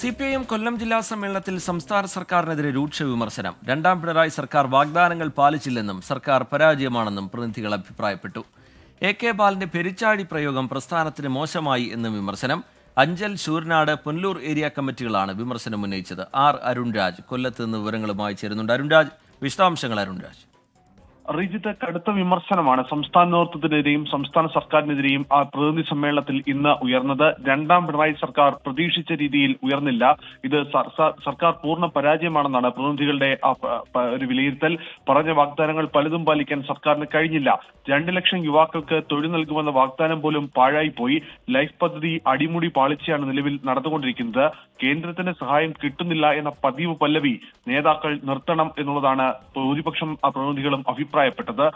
CPIM കൊല്ലം ജില്ലാ സമ്മേളനത്തിൽ സംസ്ഥാന സർക്കാരിനെതിരെ രൂക്ഷ വിമർശനം. രണ്ടാം പിണറായി സർക്കാർ വാഗ്ദാനങ്ങൾ പാലിച്ചില്ലെന്നും സർക്കാർ പരാജയമാണെന്നും പ്രതിനിധികൾ അഭിപ്രായപ്പെട്ടു. AK ബാലന്റെ പെരിച്ചാഴി പ്രയോഗം പ്രസ്ഥാനത്തിന് മോശമായി എന്നും വിമർശനം. അഞ്ചൽ, ശൂരനാട്, പുനലൂർ ഏരിയ കമ്മിറ്റികളാണ് വിമർശനം ഉന്നയിച്ചത്. അരുൺരാജ് കൊല്ലത്ത് നിന്ന് വിവരങ്ങളുമായി ചേരുന്നുണ്ട്. അരുൺരാജ്, വിശദാംശങ്ങൾ. അരുൺരാജ്. റിജിത്ത്, കടുത്ത വിമർശനമാണ് സംസ്ഥാന നേതൃത്വത്തിനെതിരെയും സംസ്ഥാന സർക്കാരിനെതിരെയും ആ പ്രതിനിധി സമ്മേളനത്തിൽ ഇന്ന് ഉയർന്നത്. രണ്ടാം പിണറായി സർക്കാർ പ്രതീക്ഷിച്ച രീതിയിൽ ഉയർന്നില്ല. ഇത് സർക്കാർ പൂർണ്ണ പരാജയമാണെന്നാണ് പ്രതിനിധികളുടെ ഒരു വിലയിരുത്തൽ. പറഞ്ഞ വാഗ്ദാനങ്ങൾ പലതും പാലിക്കാൻ സർക്കാരിന് കഴിഞ്ഞില്ല. 2 ലക്ഷം യുവാക്കൾക്ക് തൊഴിൽ നൽകുമെന്ന വാഗ്ദാനം പോലും പാഴായിപ്പോയി. ലൈഫ് പദ്ധതി അടിമുടി പാളിച്ചയാണ് നിലവിൽ നടന്നുകൊണ്ടിരിക്കുന്നത്. കേന്ദ്രത്തിന്റെ സഹായം കിട്ടുന്നില്ല എന്ന പതിവ് പല്ലവി നേതാക്കൾ നിർത്തണം എന്നുള്ളതാണ് ഭൂരിപക്ഷം പ്രതിനിധികളും അഭിപ്രായപ്പെട്ടത്.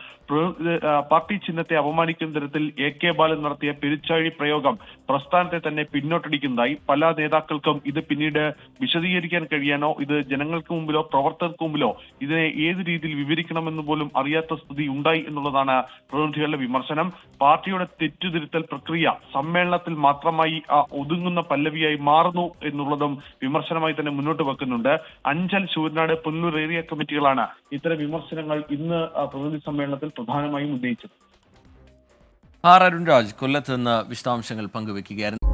പാർട്ടി ചിഹ്നത്തെ അപമാനിക്കുന്ന തരത്തിൽ AK ബാലൻ നടത്തിയ പെരിച്ചാഴി പ്രയോഗം പ്രസ്ഥാനത്തെ തന്നെ പിന്നോട്ടടിക്കുന്നതായി. പല നേതാക്കൾക്കും ഇത് പിന്നീട് വിശദീകരിക്കാൻ കഴിയാനോ ഇത് ജനങ്ങൾക്ക് മുമ്പിലോ പ്രവർത്തകർക്ക് മുമ്പിലോ ഇതിനെ ഏത് രീതിയിൽ വിവരിക്കണമെന്ന് പോലും അറിയാത്ത സ്ഥിതി ഉണ്ടായി എന്നുള്ളതാണ് പ്രതിനിധികളുടെ വിമർശനം. പാർട്ടിയുടെ തെറ്റുതിരുത്തൽ പ്രക്രിയ സമ്മേളനത്തിൽ മാത്രമായി ഒതുങ്ങുന്ന പല്ലവിയായി മാറുന്നു എന്നുള്ളതും വിമർശനമായി തന്നെ മുന്നോട്ട് വെക്കുന്നുണ്ട്. അഞ്ചൽ, ശൂരനാട്, പുനലൂർ ഏരിയ കമ്മിറ്റികളാണ് ഇത്തരം വിമർശനങ്ങൾ ഇന്ന് പ്രതിനിധി സമ്മേളനത്തിൽ പ്രധാനമായും ഉന്നയിച്ചത്. അരുൺരാജ് കൊല്ലത്ത് നിന്ന് വിശദാംശങ്ങൾ പങ്കുവെക്കുകയായിരുന്നു.